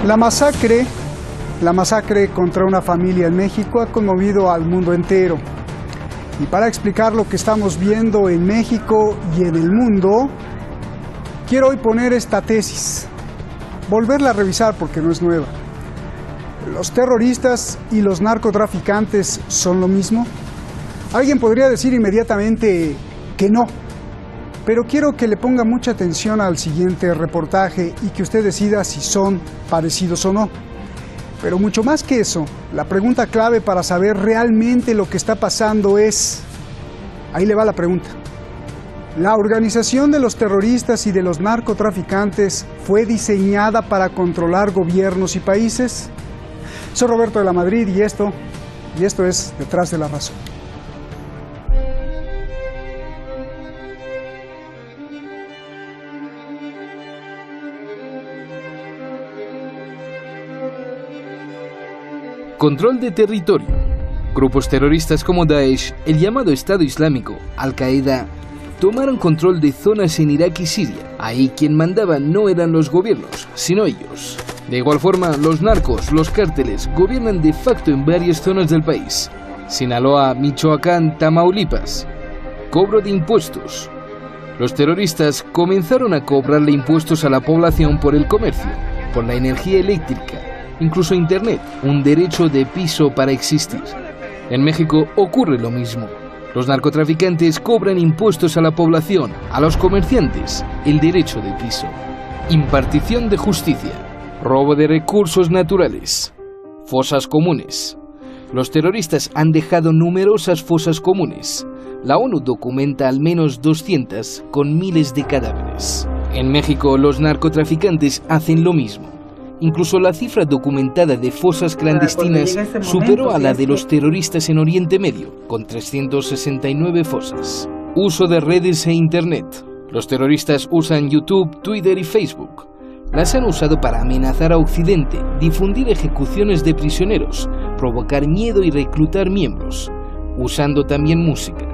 La masacre contra una familia en México ha conmovido al mundo entero. Y para explicar lo que estamos viendo en México y en el mundo, quiero hoy poner esta tesis, volverla a revisar porque no es nueva. ¿Los terroristas y los narcotraficantes son lo mismo? Alguien podría decir inmediatamente que no, pero quiero que le ponga mucha atención al siguiente reportaje y que usted decida si son parecidos o no. Pero mucho más que eso, la pregunta clave para saber realmente lo que está pasando es... Ahí le va la pregunta. ¿La organización de los terroristas y de los narcotraficantes fue diseñada para controlar gobiernos y países? Soy Roberto de la Madrid y esto es Detrás de la Razón. Control de territorio. Grupos terroristas como Daesh, el llamado Estado Islámico, Al-Qaeda, tomaron control de zonas en Irak y Siria. Ahí quien mandaba no eran los gobiernos, sino ellos. De igual forma, los narcos, los cárteles, gobiernan de facto en varias zonas del país. Sinaloa, Michoacán, Tamaulipas. Cobro de impuestos. Los terroristas comenzaron a cobrarle impuestos a la población por el comercio, por la energía eléctrica, incluso Internet, un derecho de piso para existir. En México ocurre lo mismo. Los narcotraficantes cobran impuestos a la población, a los comerciantes, el derecho de piso. Impartición de justicia. Robo de recursos naturales. Fosas comunes. Los terroristas han dejado numerosas fosas comunes. La ONU documenta al menos 200 con miles de cadáveres. En México los narcotraficantes hacen lo mismo. Incluso la cifra documentada de fosas clandestinas superó a la de los terroristas en Oriente Medio, con 369 fosas. Uso de redes e Internet. Los terroristas usan YouTube, Twitter y Facebook. Las han usado para amenazar a Occidente, difundir ejecuciones de prisioneros, provocar miedo y reclutar miembros, usando también música.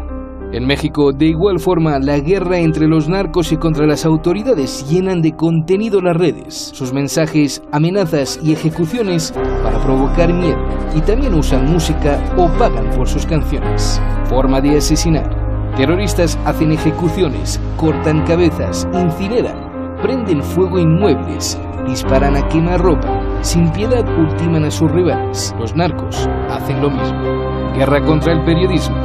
En México, de igual forma, la guerra entre los narcos y contra las autoridades llenan de contenido las redes, sus mensajes, amenazas y ejecuciones para provocar miedo, y también usan música o pagan por sus canciones. Forma de asesinar. Terroristas hacen ejecuciones, cortan cabezas, incineran, prenden fuego inmuebles, disparan a quemarropa, sin piedad ultiman a sus rivales. Los narcos hacen lo mismo. Guerra contra el periodismo.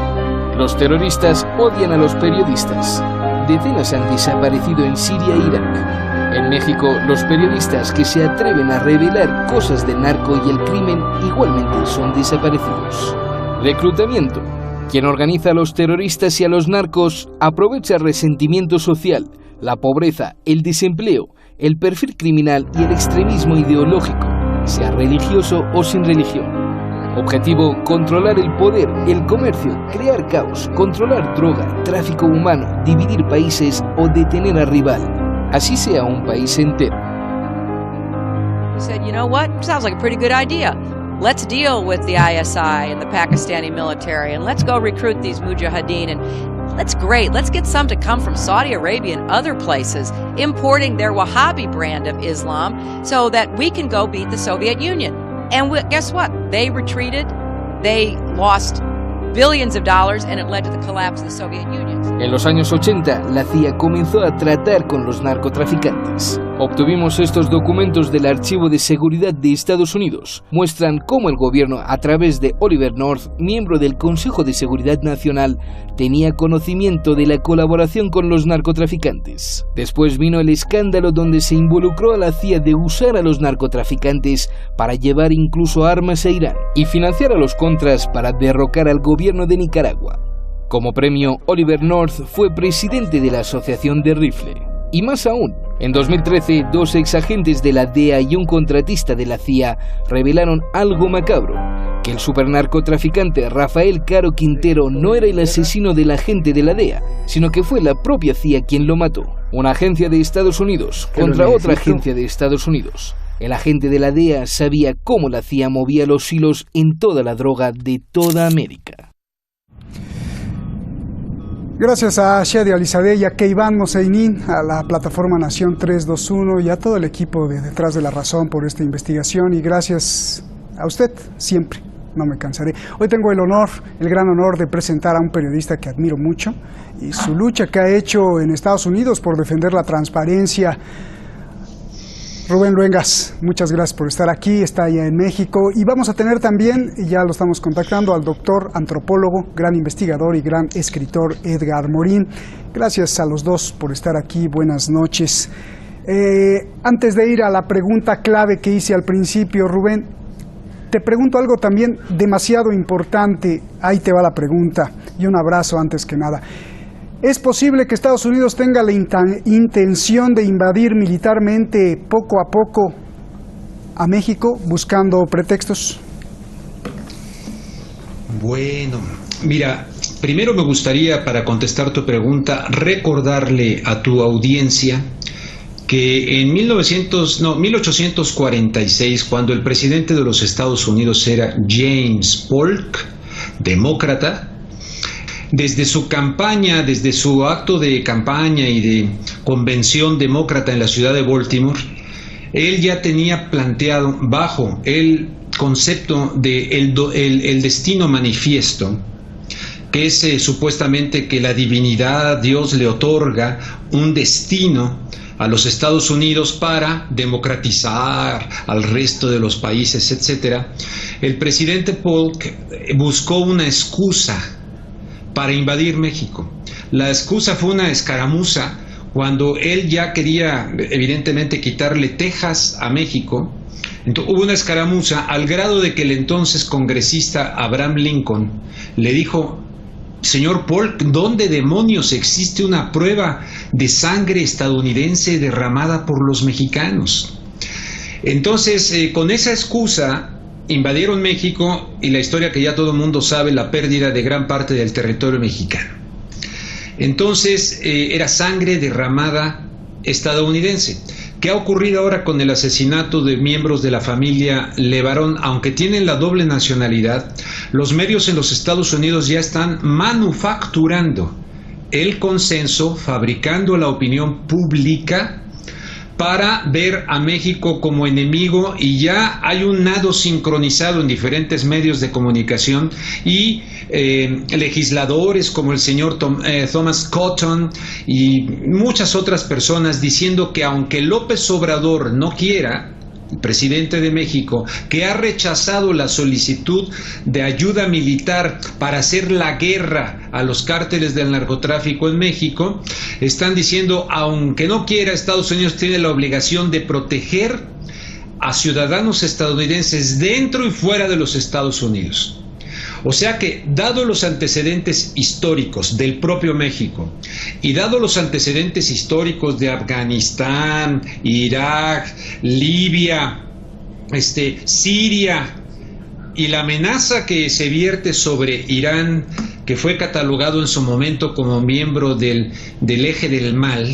Los terroristas odian a los periodistas. Decenas han desaparecido en Siria e Irak. En México, los periodistas que se atreven a revelar cosas del narco y el crimen igualmente son desaparecidos. Reclutamiento. Quien organiza a los terroristas y a los narcos aprovecha el resentimiento social, la pobreza, el desempleo, el perfil criminal y el extremismo ideológico, sea religioso o sin religión. Objetivo: controlar el poder, el comercio, crear caos, controlar droga, tráfico humano, dividir países o detener al rival, así sea un país entero. He said, you know what? Sounds like a pretty good idea. Let's deal with the ISI and the Pakistani military and let's go recruit these mujahideen and that's great. Let's get some to come from Saudi Arabia and other places, importing their Wahhabi brand of Islam so that we can go beat the Soviet Union. And guess what? They retreated, they lost billions of dollars, and it led to the collapse of the Soviet Union. En los años 80, la CIA comenzó a tratar con los narcotraficantes. Obtuvimos estos documentos del Archivo de Seguridad de Estados Unidos. Muestran cómo el gobierno, a través de Oliver North, miembro del Consejo de Seguridad Nacional, tenía conocimiento de la colaboración con los narcotraficantes. Después vino el escándalo donde se involucró a la CIA de usar a los narcotraficantes para llevar incluso armas a Irán y financiar a los contras para derrocar al gobierno de Nicaragua. Como premio, Oliver North fue presidente de la Asociación de Rifle. Y más aún, en 2013, 2 exagentes de la DEA y un contratista de la CIA revelaron algo macabro: que el supernarcotraficante Rafael Caro Quintero no era el asesino del agente de la DEA, sino que fue la propia CIA quien lo mató. Una agencia de Estados Unidos contra otra agencia de Estados Unidos. El agente de la DEA sabía cómo la CIA movía los hilos en toda la droga de toda América. Gracias a Shadi Alizadeh y a Keivan Moseinín, a la plataforma Nación 321 y a todo el equipo de Detrás de la Razón por esta investigación, y gracias a usted siempre, no me cansaré. Hoy tengo el gran honor de presentar a un periodista que admiro mucho y su lucha que ha hecho en Estados Unidos por defender la transparencia. Rubén Luengas, muchas gracias por estar aquí, está allá en México, y vamos a tener también, y ya lo estamos contactando, al doctor antropólogo, gran investigador y gran escritor Edgar Morín. Gracias a los dos por estar aquí, buenas noches. Antes de ir a la pregunta clave que hice al principio, Rubén, te pregunto algo también demasiado importante, ahí te va la pregunta, y un abrazo antes que nada. ¿Es posible que Estados Unidos tenga la intención de invadir militarmente poco a poco a México buscando pretextos? Bueno, mira, primero me gustaría, para contestar tu pregunta, recordarle a tu audiencia que en 1846, cuando el presidente de los Estados Unidos era James Polk, demócrata, desde su campaña, desde su acto de campaña y de convención demócrata en la ciudad de Baltimore, él ya tenía planteado bajo el concepto de el destino manifiesto, que es supuestamente que la divinidad, Dios le otorga un destino a los Estados Unidos para democratizar al resto de los países, etc. El presidente Polk buscó una excusa para invadir México. La excusa fue una escaramuza cuando él ya quería, evidentemente, quitarle Texas a México. Entonces, hubo una escaramuza al grado de que el entonces congresista Abraham Lincoln le dijo: señor Polk, ¿dónde demonios existe una prueba de sangre estadounidense derramada por los mexicanos? Entonces, con esa excusa, invadieron México, y la historia que ya todo el mundo sabe, la pérdida de gran parte del territorio mexicano. Entonces, era sangre derramada estadounidense. ¿Qué ha ocurrido ahora con el asesinato de miembros de la familia LeBaron? Aunque tienen la doble nacionalidad, los medios en los Estados Unidos ya están manufacturando el consenso, fabricando la opinión pública para ver a México como enemigo, y ya hay un nado sincronizado en diferentes medios de comunicación y legisladores como el señor Thomas Cotton y muchas otras personas diciendo que aunque López Obrador no quiera, el presidente de México, que ha rechazado la solicitud de ayuda militar para hacer la guerra a los cárteles del narcotráfico en México, están diciendo, aunque no quiera, Estados Unidos tiene la obligación de proteger a ciudadanos estadounidenses dentro y fuera de los Estados Unidos. O sea que, dado los antecedentes históricos del propio México y dado los antecedentes históricos de Afganistán, Irak, Libia, Siria, y la amenaza que se vierte sobre Irán, que fue catalogado en su momento como miembro del eje del mal,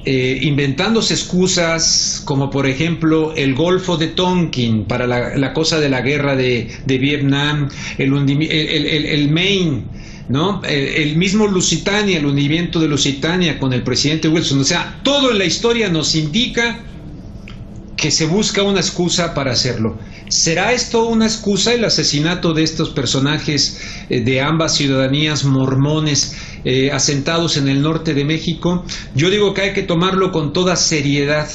inventándose excusas como por ejemplo el Golfo de Tonkin para la cosa de la guerra de Vietnam, el Maine, ¿no? El mismo Lusitania, el hundimiento de Lusitania con el presidente Wilson. O sea, todo en la historia nos indica que se busca una excusa para hacerlo. ¿Será esto una excusa, el asesinato de estos personajes de ambas ciudadanías mormones asentados en el norte de México? Yo digo que hay que tomarlo con toda seriedad,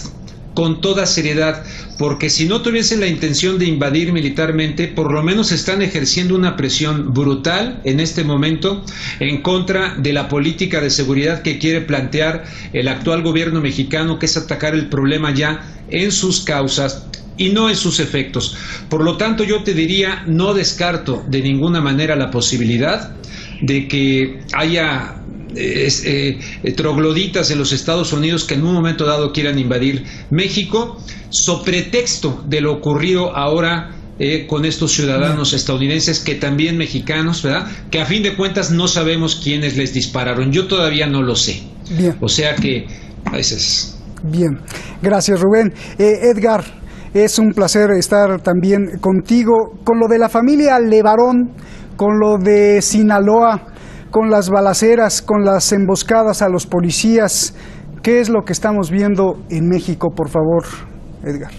porque si no tuviesen la intención de invadir militarmente, por lo menos están ejerciendo una presión brutal en este momento en contra de la política de seguridad que quiere plantear el actual gobierno mexicano, que es atacar el problema ya en sus causas y no en sus efectos. Por lo tanto, yo te diría, no descarto de ninguna manera la posibilidad de que haya trogloditas en los Estados Unidos que en un momento dado quieran invadir México, sobre pretexto de lo ocurrido ahora con estos ciudadanos estadounidenses, que también mexicanos, ¿verdad? Que a fin de cuentas no sabemos quiénes les dispararon. Yo todavía no lo sé. Bien. O sea que a veces... Bien, gracias Rubén. Edgar, es un placer estar también contigo. Con lo de la familia LeBaron, con lo de Sinaloa, con las balaceras, con las emboscadas a los policías? ¿Qué es lo que estamos viendo en México, por favor, Edgar?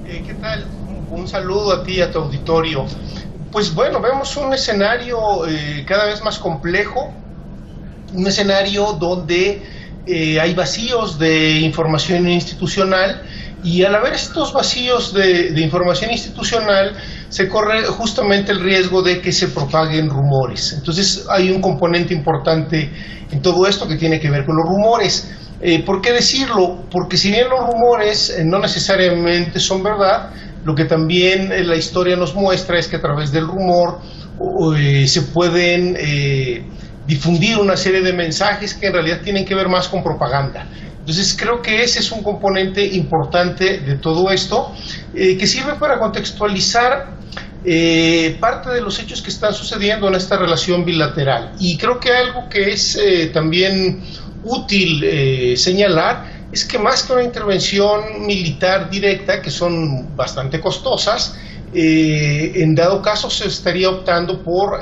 ¿Qué tal? Un saludo a ti y a tu auditorio. Pues bueno, vemos un escenario cada vez más complejo, un escenario donde hay vacíos de información institucional, y al haber estos vacíos de información institucional se corre justamente el riesgo de que se propaguen rumores. Entonces hay un componente importante en todo esto que tiene que ver con los rumores. ¿Por qué decirlo? Porque si bien los rumores no necesariamente son verdad, lo que también la historia nos muestra es que a través del rumor se pueden difundir una serie de mensajes que en realidad tienen que ver más con propaganda. Entonces creo que ese es un componente importante de todo esto, que sirve para contextualizar parte de los hechos que están sucediendo en esta relación bilateral. Y creo que algo que es también útil señalar es que más que una intervención militar directa, que son bastante costosas, en dado caso se estaría optando por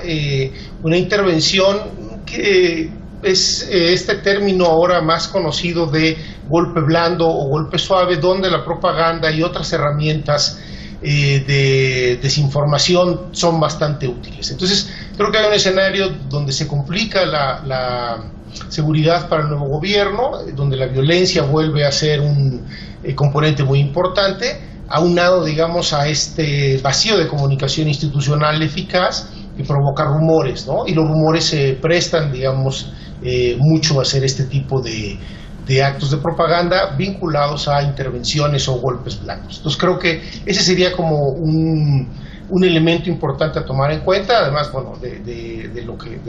una intervención que es este término ahora más conocido de golpe blando o golpe suave, donde la propaganda y otras herramientas de desinformación son bastante útiles. Entonces creo que hay un escenario donde se complica la seguridad para el nuevo gobierno, donde la violencia vuelve a ser un componente muy importante, aunado, digamos, a este vacío de comunicación institucional eficaz que provoca rumores, ¿no? Y los rumores se prestan, digamos, mucho a hacer este tipo de actos de propaganda vinculados a intervenciones o golpes blandos. Entonces creo que ese sería como un elemento importante a tomar en cuenta, además, bueno, de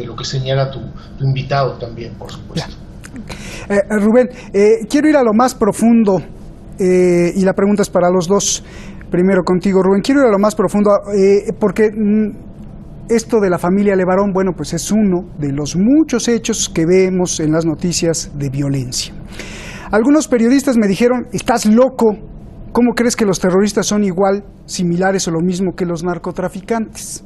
lo que señala tu invitado también, por supuesto. Rubén, quiero ir a lo más profundo, y la pregunta es para los dos. Primero contigo, Rubén, quiero ir a lo más profundo, porque esto de la familia Levarón, bueno, pues es uno de los muchos hechos que vemos en las noticias de violencia. Algunos periodistas me dijeron: estás loco, ¿cómo crees que los terroristas son igual, similares o lo mismo que los narcotraficantes?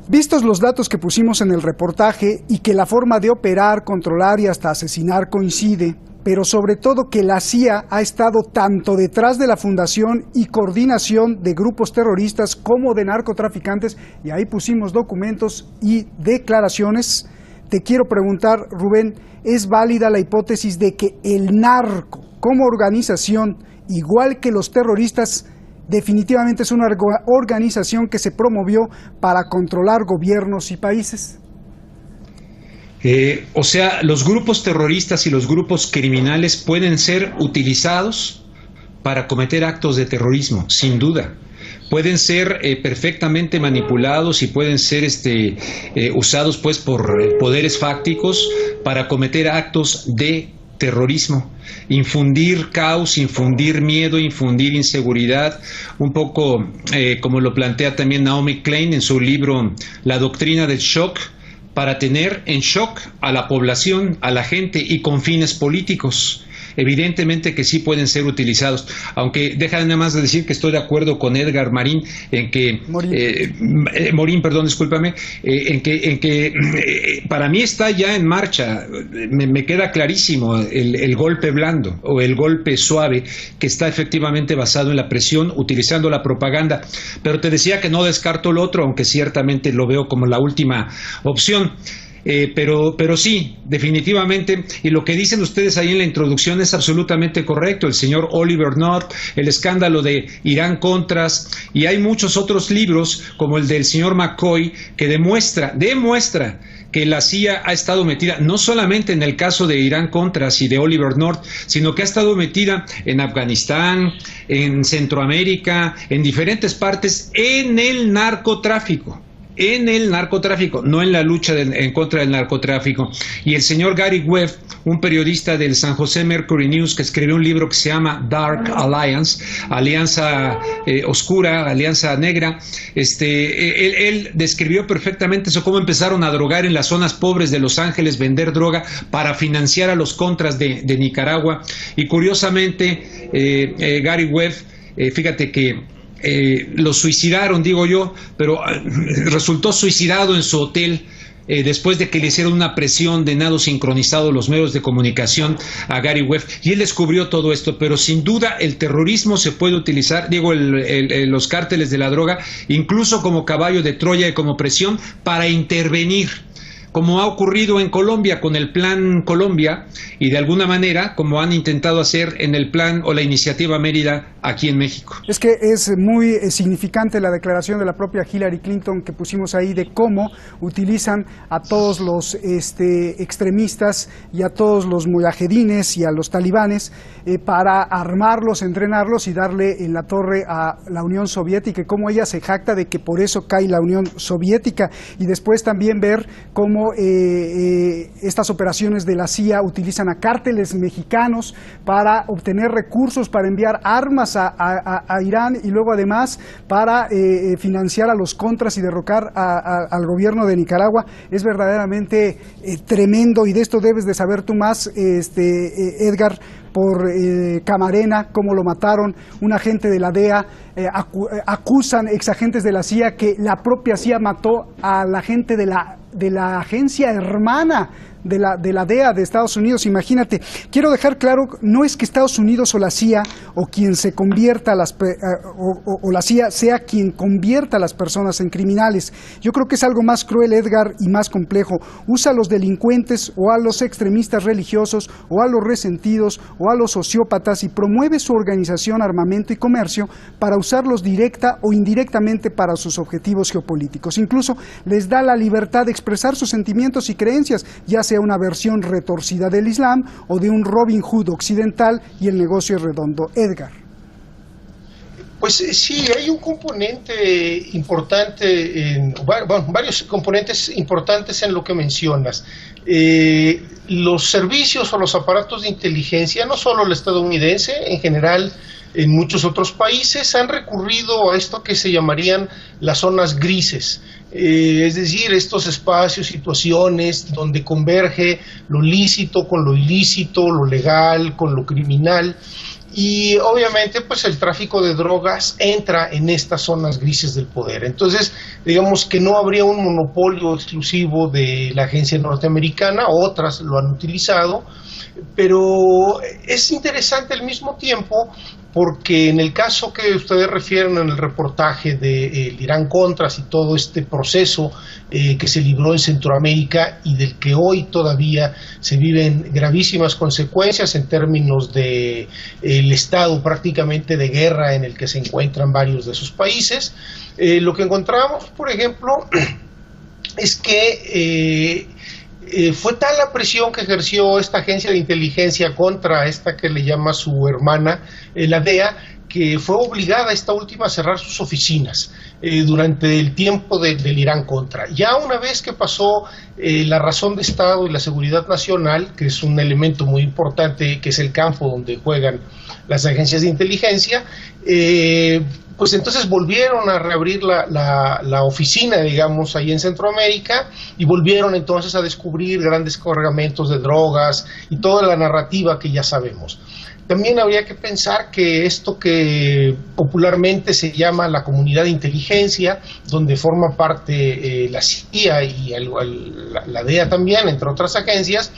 Vistos los datos que pusimos en el reportaje y que la forma de operar, controlar y hasta asesinar coincide, pero sobre todo que la CIA ha estado tanto detrás de la fundación y coordinación de grupos terroristas como de narcotraficantes, y ahí pusimos documentos y declaraciones, te quiero preguntar, Rubén, ¿es válida la hipótesis de que el narco como organización, igual que los terroristas, definitivamente es una organización que se promovió para controlar gobiernos y países? O sea, los grupos terroristas y los grupos criminales pueden ser utilizados para cometer actos de terrorismo, sin duda. Pueden ser perfectamente manipulados y pueden ser usados pues por poderes fácticos para cometer actos de terrorismo, infundir caos, infundir miedo, infundir inseguridad, un poco como lo plantea también Naomi Klein en su libro La doctrina del shock, para tener en shock a la población, a la gente, y con fines políticos. Evidentemente que sí pueden ser utilizados, aunque déjame nada más de decir que estoy de acuerdo con Edgar Marín en que Morín, perdón, discúlpame, en que para mí está ya en marcha, me queda clarísimo el golpe blando o el golpe suave, que está efectivamente basado en la presión, utilizando la propaganda. Pero te decía que no descarto lo otro, aunque ciertamente lo veo como la última opción. Pero sí, definitivamente, y lo que dicen ustedes ahí en la introducción es absolutamente correcto. El señor Oliver North, el escándalo de Irán-Contras, y hay muchos otros libros como el del señor McCoy que demuestra que la CIA ha estado metida no solamente en el caso de Irán-Contras y de Oliver North, sino que ha estado metida en Afganistán, en Centroamérica, en diferentes partes, en el narcotráfico. No en la lucha en contra del narcotráfico. Y el señor Gary Webb, un periodista del San José Mercury News, que escribió un libro que se llama Dark Alliance, Alianza Oscura, Alianza Negra, él describió perfectamente eso, cómo empezaron a drogar en las zonas pobres de Los Ángeles, vender droga para financiar a los contras de Nicaragua. Y curiosamente, Gary Webb, fíjate que lo suicidaron, digo yo, pero resultó suicidado en su hotel después de que le hicieron una presión de nado sincronizado los medios de comunicación a Gary Webb, y él descubrió todo esto. Pero sin duda el terrorismo se puede utilizar, los cárteles de la droga, incluso como caballo de Troya y como presión para intervenir, como ha ocurrido en Colombia con el Plan Colombia, y de alguna manera como han intentado hacer en el plan o la iniciativa Mérida aquí en México. Es que es muy significante la declaración de la propia Hillary Clinton que pusimos ahí, de cómo utilizan a todos los extremistas y a todos los mujahedines y a los talibanes para armarlos, entrenarlos y darle en la torre a la Unión Soviética, y cómo ella se jacta de que por eso cae la Unión Soviética. Y después también ver cómo estas operaciones de la CIA utilizan a cárteles mexicanos para obtener recursos, para enviar armas a Irán, y luego además para financiar a los contras y derrocar al gobierno de Nicaragua. Es verdaderamente tremendo, y de esto debes de saber tú más, Edgar, por Camarena, cómo lo mataron, un agente de la DEA. Acusan exagentes de la CIA que la propia CIA mató a la gente de la agencia hermana de la DEA de Estados Unidos. Imagínate. Quiero dejar claro, no es que Estados Unidos o la CIA o quien se convierta o la CIA sea quien convierta a las personas en criminales. Yo creo que es algo más cruel, Edgar, y más complejo. Usa a los delincuentes o a los extremistas religiosos o a los resentidos o a los sociópatas y promueve su organización, armamento y comercio para usarlos directa o indirectamente para sus objetivos geopolíticos. Incluso les da la libertad de expresar sus sentimientos y creencias, ya sea una versión retorcida del Islam o de un Robin Hood occidental, y el negocio es redondo. Edgar. Pues sí, hay un componente importante, varios componentes importantes en lo que mencionas. Los servicios o los aparatos de inteligencia, no solo el estadounidense, en general en muchos otros países, han recurrido a esto que se llamarían las zonas grises. Es decir, estos espacios, situaciones donde converge lo lícito con lo ilícito, lo legal con lo criminal, y obviamente pues el tráfico de drogas entra en estas zonas grises del poder. Entonces, digamos que no habría un monopolio exclusivo de la agencia norteamericana, otras lo han utilizado, pero es interesante al mismo tiempo porque en el caso que ustedes refieren en el reportaje de Irán Contras y todo este proceso que se libró en Centroamérica y del que hoy todavía se viven gravísimas consecuencias en términos de el estado prácticamente de guerra en el que se encuentran varios de esos países, lo que encontramos, por ejemplo, es que fue tal la presión que ejerció esta agencia de inteligencia contra esta que le llama su hermana, la DEA, que fue obligada esta última a cerrar sus oficinas durante el tiempo del Irán Contra. Ya una vez que pasó la razón de Estado y la seguridad nacional, que es un elemento muy importante, que es el campo donde juegan las agencias de inteligencia, pues entonces volvieron a reabrir la oficina, digamos, ahí en Centroamérica, y volvieron entonces a descubrir grandes cargamentos de drogas y toda la narrativa que ya sabemos. También habría que pensar que esto que popularmente se llama la comunidad de inteligencia, donde forma parte la CIA y la DEA también, entre otras agencias,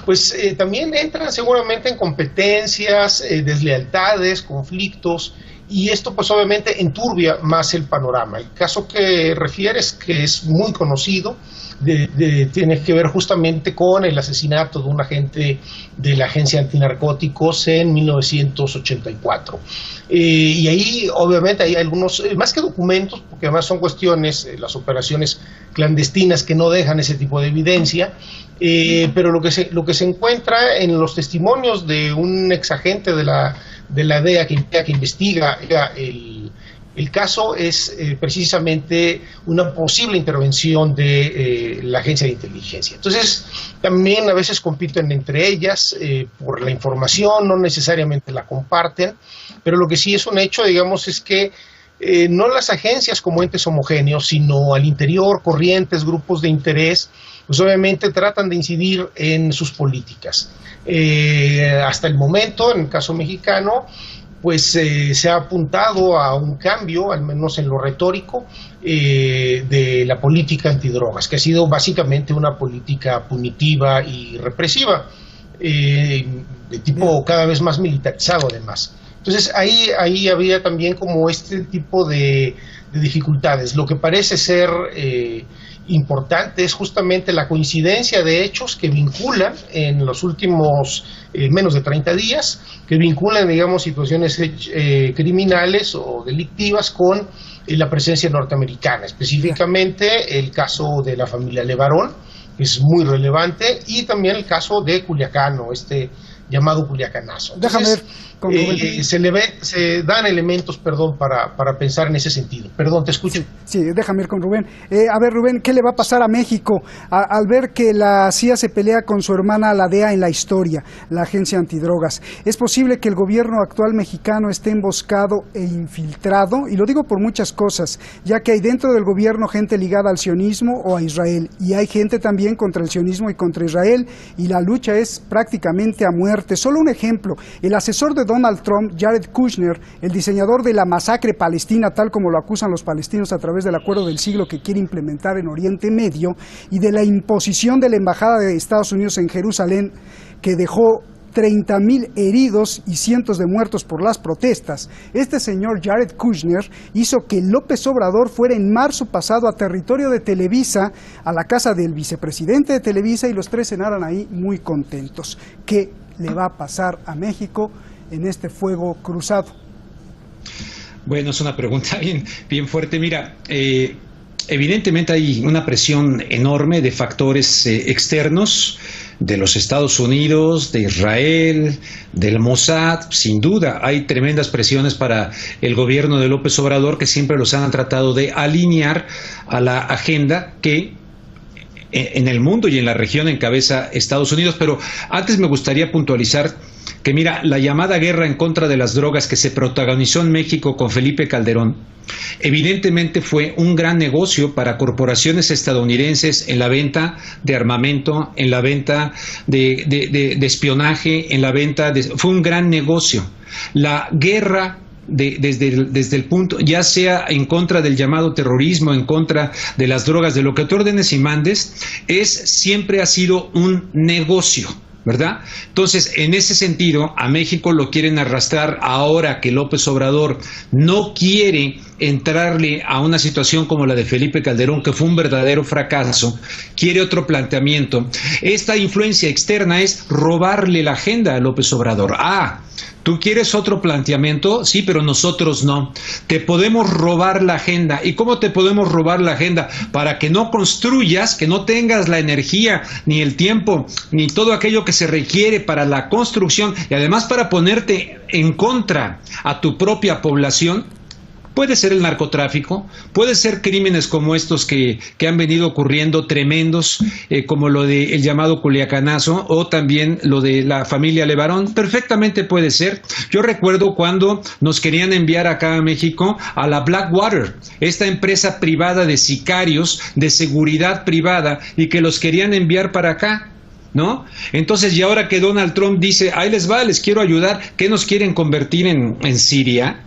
pues también entran seguramente en competencias, deslealtades, conflictos, y esto pues obviamente enturbia más el panorama. El caso que refieres, que es muy conocido, tiene que ver justamente con el asesinato de un agente de la agencia antinarcóticos en 1984. Y ahí obviamente hay algunos, más que documentos, porque además son cuestiones, las operaciones clandestinas que no dejan ese tipo de evidencia, pero lo que se encuentra en los testimonios de un exagente de la DEA que investiga el caso es precisamente una posible intervención de la agencia de inteligencia. Entonces, también a veces compiten entre ellas por la información, no necesariamente la comparten, pero lo que sí es un hecho, digamos, es que no las agencias como entes homogéneos, sino al interior, corrientes, grupos de interés, pues obviamente tratan de incidir en sus políticas. Hasta el momento, en el caso mexicano, pues se ha apuntado a un cambio, al menos en lo retórico, de la política antidrogas, que ha sido básicamente una política punitiva y represiva, de tipo cada vez más militarizado además. Entonces ahí había también como este tipo de dificultades. Lo que parece ser importante es justamente la coincidencia de hechos que vinculan en los últimos menos de 30 días, que vinculan, digamos, situaciones criminales o delictivas con la presencia norteamericana, específicamente el caso de la familia Levarón, que es muy relevante, y también el caso de Culiacán, o este llamado Culiacanazo. Entonces, se dan elementos, para pensar en ese sentido. Perdón, te escucho. Sí, déjame ir con Rubén. A ver, Rubén, ¿qué le va a pasar a México al ver que la CIA se pelea con su hermana, la DEA, en la historia, la Agencia Antidrogas? ¿Es posible que el gobierno actual mexicano esté emboscado e infiltrado? Y lo digo por muchas cosas, ya que hay dentro del gobierno gente ligada al sionismo o a Israel, y hay gente también contra el sionismo y contra Israel, y la lucha es prácticamente a muerte. Solo un ejemplo, el asesor de Donald Trump, Jared Kushner, el diseñador de la masacre palestina, tal como lo acusan los palestinos a través del acuerdo del siglo que quiere implementar en Oriente Medio, y de la imposición de la Embajada de Estados Unidos en Jerusalén, que dejó 30,000 heridos y cientos de muertos por las protestas. Este señor Jared Kushner hizo que López Obrador fuera en marzo pasado a territorio de Televisa, a la casa del vicepresidente de Televisa, y los tres cenaran ahí muy contentos. ¿Qué le va a pasar a México en este fuego cruzado? Bueno, es una pregunta bien fuerte. Mira, evidentemente hay una presión enorme de factores externos, de los Estados Unidos, de Israel, del Mossad. Sin duda hay tremendas presiones para el gobierno de López Obrador, que siempre los han tratado de alinear a la agenda que en el mundo y en la región encabeza Estados Unidos. Pero antes me gustaría puntualizar que, mira, la llamada guerra en contra de las drogas que se protagonizó en México con Felipe Calderón, evidentemente fue un gran negocio para corporaciones estadounidenses en la venta de armamento, en la venta de espionaje, en la venta fue un gran negocio. La guerra desde el punto, ya sea en contra del llamado terrorismo, en contra de las drogas, de lo que tú ordenes y mandes, siempre ha sido un negocio, ¿verdad? Entonces, en ese sentido, a México lo quieren arrastrar ahora que López Obrador no quiere entrarle a una situación como la de Felipe Calderón, que fue un verdadero fracaso, quiere otro planteamiento. Esta influencia externa es robarle la agenda a López Obrador. ¿Tú quieres otro planteamiento? Sí, pero nosotros no. Te podemos robar la agenda. ¿Y cómo te podemos robar la agenda? Para que no construyas, que no tengas la energía, ni el tiempo, ni todo aquello que se requiere para la construcción, y además para ponerte en contra a tu propia población. Puede ser el narcotráfico, puede ser crímenes como estos que han venido ocurriendo, tremendos, como lo del llamado Culiacanazo, o también lo de la familia Levarón. Perfectamente puede ser. Yo recuerdo cuando nos querían enviar acá a México a la Blackwater, esta empresa privada de sicarios, de seguridad privada, y que los querían enviar para acá, ¿no? Entonces, y ahora que Donald Trump dice, ahí les va, les quiero ayudar, ¿qué nos quieren convertir en Siria?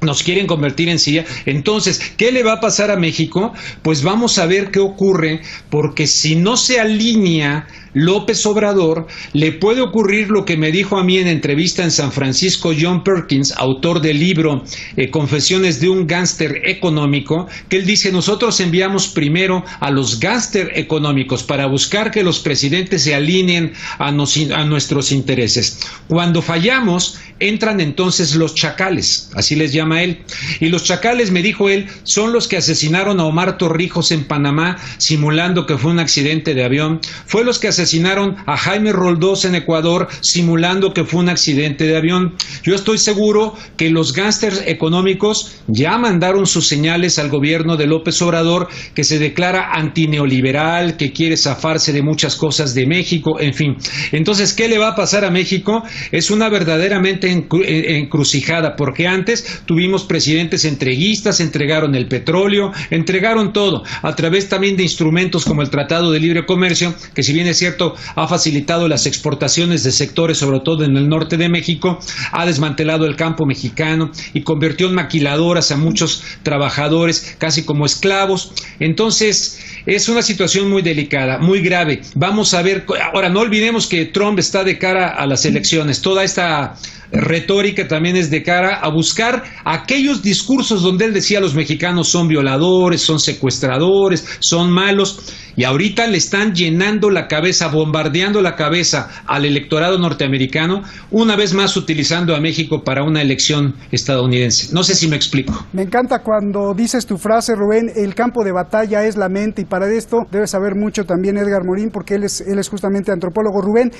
Nos quieren convertir en Siria. Entonces, ¿qué le va a pasar a México? Pues vamos a ver qué ocurre, porque si no se alinea López Obrador, le puede ocurrir lo que me dijo a mí en entrevista en San Francisco John Perkins, autor del libro Confesiones de un gángster económico, que él dice, nosotros enviamos primero a los gángster económicos para buscar que los presidentes se alineen a nuestros intereses. Cuando fallamos, entran entonces los chacales, así les llama él. Y los chacales, me dijo él, son los que asesinaron a Omar Torrijos en Panamá, simulando que fue un accidente de avión. Fue los que asesinaron a Jaime Roldós en Ecuador, simulando que fue un accidente de avión. Yo estoy seguro que los gángsters económicos ya mandaron sus señales al gobierno de López Obrador, que se declara antineoliberal, que quiere zafarse de muchas cosas de México, en fin. Entonces, ¿qué le va a pasar a México? Es una verdaderamente encrucijada, porque antes tuvimos presidentes entreguistas, entregaron el petróleo, entregaron todo, a través también de instrumentos como el Tratado de Libre Comercio, que si bien es cierto, ha facilitado las exportaciones de sectores, sobre todo en el norte de México, ha desmantelado el campo mexicano y convirtió en maquiladoras a muchos trabajadores, casi como esclavos. Entonces, es una situación muy delicada, muy grave. Vamos a ver, ahora no olvidemos que Trump está de cara a las elecciones, toda esta retórica también es de cara a buscar aquellos discursos donde él decía los mexicanos son violadores, son secuestradores, son malos, y ahorita le están llenando la cabeza, bombardeando la cabeza al electorado norteamericano, una vez más utilizando a México para una elección estadounidense. No sé si me explico. Me encanta cuando dices tu frase, Rubén, el campo de batalla es la mente, y para esto debe saber mucho también Edgar Morín, porque él es justamente antropólogo. Rubén,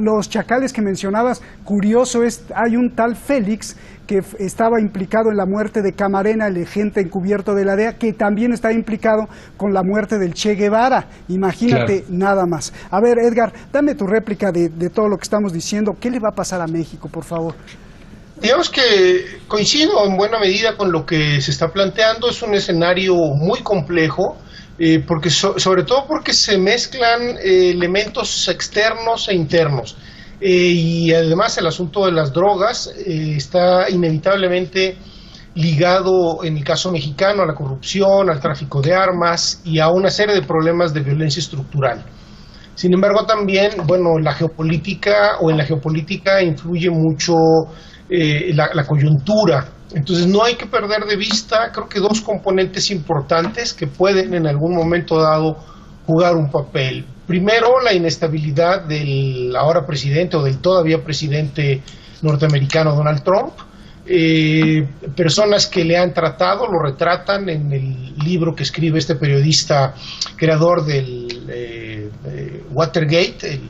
los chacales que mencionabas, curioso es, hay un tal Félix que estaba implicado en la muerte de Camarena, el agente encubierto de la DEA, que también está implicado con la muerte del Che Guevara. Imagínate, claro, nada más. A ver, Edgar, dame tu réplica de todo lo que estamos diciendo. ¿Qué le va a pasar a México, por favor? Digamos que coincido en buena medida con lo que se está planteando. Es un escenario muy complejo, porque sobre todo porque se mezclan elementos externos e internos. Y además el asunto de las drogas está inevitablemente ligado, en el caso mexicano, a la corrupción, al tráfico de armas y a una serie de problemas de violencia estructural. Sin embargo, también, bueno, en la geopolítica influye mucho la coyuntura. Entonces no hay que perder de vista, creo que dos componentes importantes que pueden en algún momento dado jugar un papel. Primero, la inestabilidad del ahora presidente o del todavía presidente norteamericano Donald Trump. Personas que le han tratado, lo retratan en el libro que escribe este periodista creador del Watergate,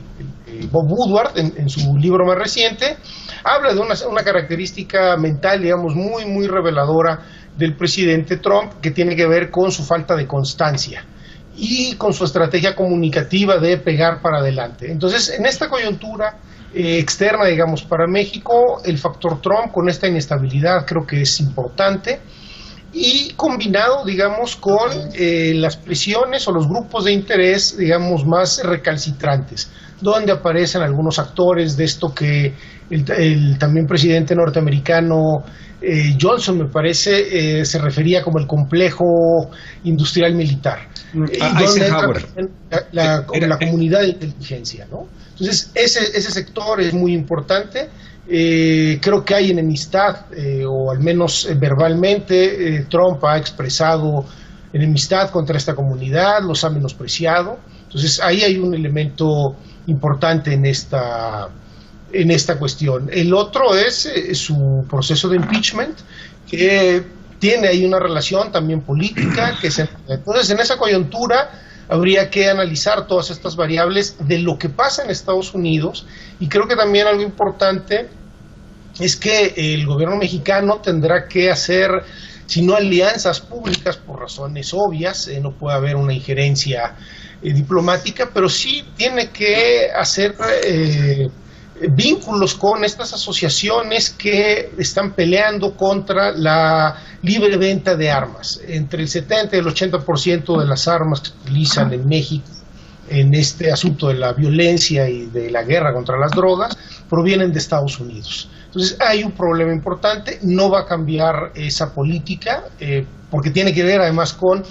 Bob Woodward, en su libro más reciente, habla de una característica mental, digamos, muy, muy reveladora del presidente Trump, que tiene que ver con su falta de constancia y con su estrategia comunicativa de pegar para adelante. Entonces, en esta coyuntura externa, digamos, para México, el factor Trump con esta inestabilidad creo que es importante, y combinado, digamos, con las presiones o los grupos de interés, digamos, más recalcitrantes, donde aparecen algunos actores de esto que el también presidente norteamericano Johnson, me parece, se refería como el complejo industrial militar, Eisenhower. La comunidad de inteligencia, ¿no? Entonces, ese sector es muy importante. Creo que hay enemistad, o al menos verbalmente, Trump ha expresado enemistad contra esta comunidad, los ha menospreciado. Entonces, ahí hay un elemento importante en esta cuestión. El otro es su proceso de impeachment, que tiene ahí una relación también política. Entonces, en esa coyuntura habría que analizar todas estas variables de lo que pasa en Estados Unidos, y creo que también algo importante es que el gobierno mexicano tendrá que hacer, si no alianzas públicas por razones obvias, no puede haber una injerencia diplomática, pero sí tiene que hacer vínculos con estas asociaciones que están peleando contra la libre venta de armas. Entre el 70 y el 80% de las armas que se utilizan en México en este asunto de la violencia y de la guerra contra las drogas provienen de Estados Unidos. Entonces hay un problema importante, no va a cambiar esa política, porque tiene que ver además con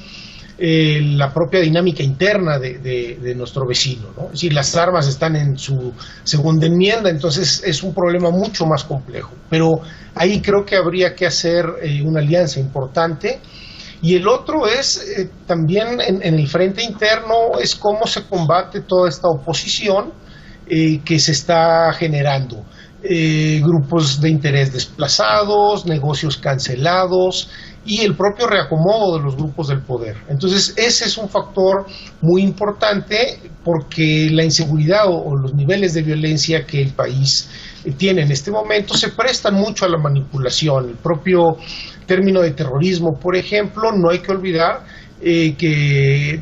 la propia dinámica interna de nuestro vecino, ¿no? Es decir, las armas están en su segunda enmienda, entonces es un problema mucho más complejo. Pero ahí creo que habría que hacer una alianza importante. Y el otro es también en el frente interno, es cómo se combate toda esta oposición que se está generando. Grupos de interés desplazados, negocios cancelados y el propio reacomodo de los grupos del poder. Entonces ese es un factor muy importante, porque la inseguridad o los niveles de violencia que el país tiene en este momento se prestan mucho a la manipulación. El propio término de terrorismo, por ejemplo, no hay que olvidar que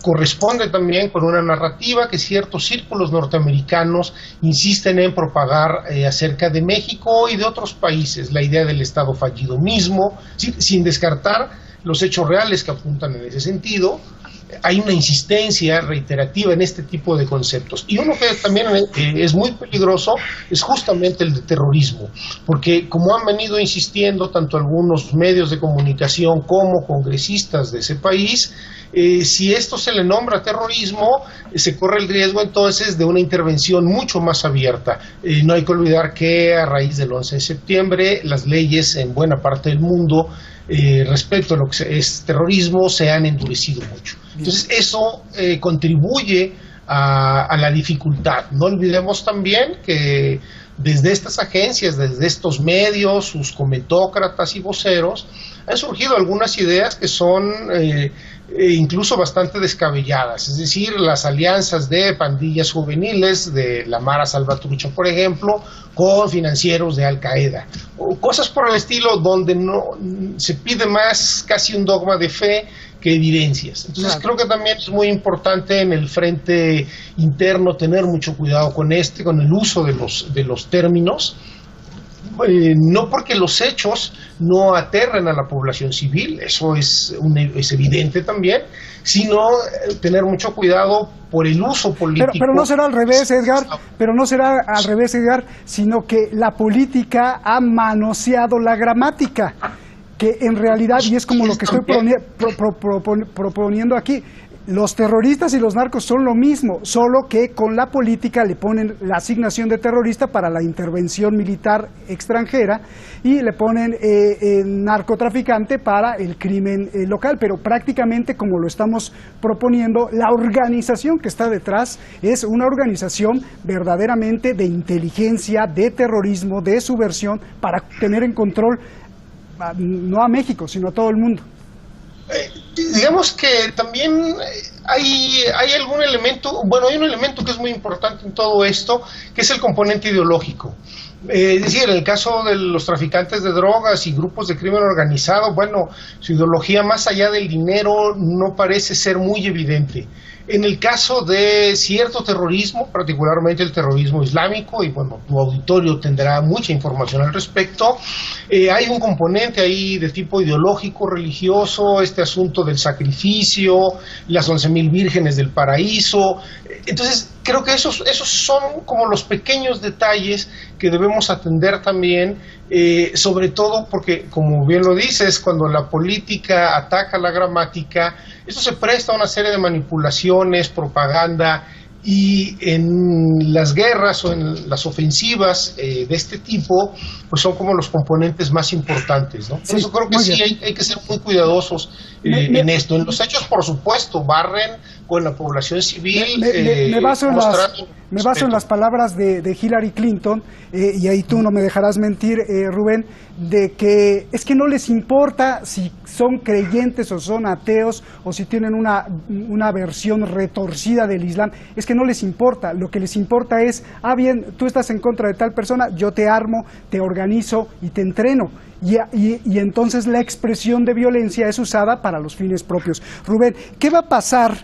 corresponde también con una narrativa que ciertos círculos norteamericanos insisten en propagar acerca de México y de otros países, la idea del Estado fallido mismo, sin descartar los hechos reales que apuntan en ese sentido. Hay una insistencia reiterativa en este tipo de conceptos. Y uno que también es muy peligroso es justamente el de terrorismo, porque como han venido insistiendo tanto algunos medios de comunicación como congresistas de ese país, si esto se le nombra terrorismo, se corre el riesgo entonces de una intervención mucho más abierta. No hay que olvidar que a raíz del 11 de septiembre las leyes en buena parte del mundo respecto a lo que es terrorismo se han endurecido mucho. Entonces eso contribuye a la dificultad. No olvidemos también que desde estas agencias, desde estos medios, sus comentócratas y voceros, han surgido algunas ideas que son incluso bastante descabelladas, es decir, las alianzas de pandillas juveniles de la Mara Salvatrucha, por ejemplo, con financieros de Al Qaeda, o cosas por el estilo donde no se pide más casi un dogma de fe que evidencias. Entonces creo que también es muy importante en el frente interno tener mucho cuidado con el uso de los términos. No porque los hechos no aterren a la población civil, eso es evidente también, sino tener mucho cuidado por el uso político. Pero no será al revés, Edgar, sino que la política ha manoseado la gramática, que en realidad, y es como lo que estoy proponiendo aquí, los terroristas y los narcos son lo mismo, solo que con la política le ponen la asignación de terrorista para la intervención militar extranjera y le ponen narcotraficante para el crimen local, pero prácticamente como lo estamos proponiendo, la organización que está detrás es una organización verdaderamente de inteligencia, de terrorismo, de subversión, para tener en control no a México, sino a todo el mundo. Digamos que también hay algún elemento, hay un elemento que es muy importante en todo esto, que es el componente ideológico. Es decir, en el caso de los traficantes de drogas y grupos de crimen organizado, su ideología más allá del dinero no parece ser muy evidente. En el caso de cierto terrorismo, particularmente el terrorismo islámico, y tu auditorio tendrá mucha información al respecto, hay un componente ahí de tipo ideológico, religioso, este asunto del sacrificio, las 11,000 vírgenes del paraíso. Entonces, creo que esos son como los pequeños detalles que debemos atender también, sobre todo porque, como bien lo dices, cuando la política ataca la gramática, eso se presta a una serie de manipulaciones, propaganda, y en las guerras o en las ofensivas de este tipo, pues son como los componentes más importantes, ¿no? Por eso creo que sí hay que ser muy cuidadosos en esto. En los hechos, por supuesto, barren con la población civil. Me baso en las palabras de Hillary Clinton, y ahí tú no me dejarás mentir, Rubén, de que es que no les importa si son creyentes o son ateos o si tienen una versión retorcida del Islam, es que no les importa. Lo que les importa es, bien, tú estás en contra de tal persona, yo te armo, te organizo y te entreno. Y entonces la expresión de violencia es usada para los fines propios. Rubén, ¿qué va a pasar?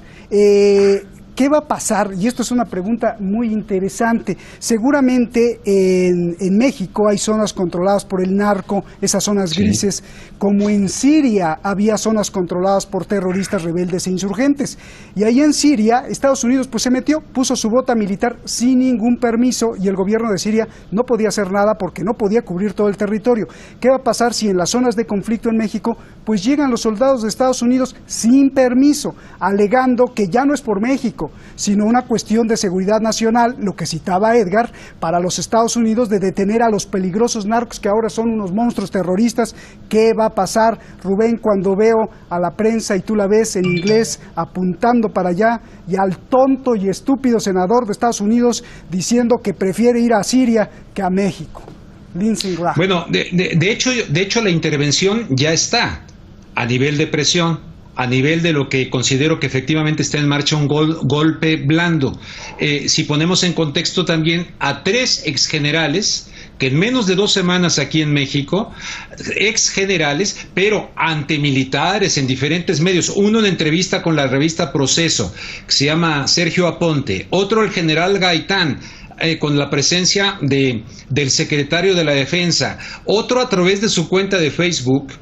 ¿Qué va a pasar? Y esto es una pregunta muy interesante. Seguramente en México hay zonas controladas por el narco, esas zonas grises, como en Siria había zonas controladas por terroristas rebeldes e insurgentes. Y ahí en Siria, Estados Unidos pues se metió, puso su bota militar sin ningún permiso, y el gobierno de Siria no podía hacer nada porque no podía cubrir todo el territorio. ¿Qué va a pasar si en las zonas de conflicto en México pues llegan los soldados de Estados Unidos sin permiso, alegando que ya no es por México, sino una cuestión de seguridad nacional, lo que citaba Edgar, para los Estados Unidos, de detener a los peligrosos narcos que ahora son unos monstruos terroristas? ¿Qué va a pasar, Rubén, cuando veo a la prensa, y tú la ves en inglés, apuntando para allá, y al tonto y estúpido senador de Estados Unidos diciendo que prefiere ir a Siria que a México? Lindsey Graham. Bueno, de hecho la intervención ya está a nivel de presión, a nivel de lo que considero que efectivamente está en marcha un golpe blando. Si ponemos en contexto también a 3 exgenerales que en menos de 2 semanas aquí en México, ex generales, pero ante militares en diferentes medios, uno en entrevista con la revista Proceso, que se llama Sergio Aponte, otro el general Gaitán, con la presencia del secretario de la Defensa, otro a través de su cuenta de Facebook,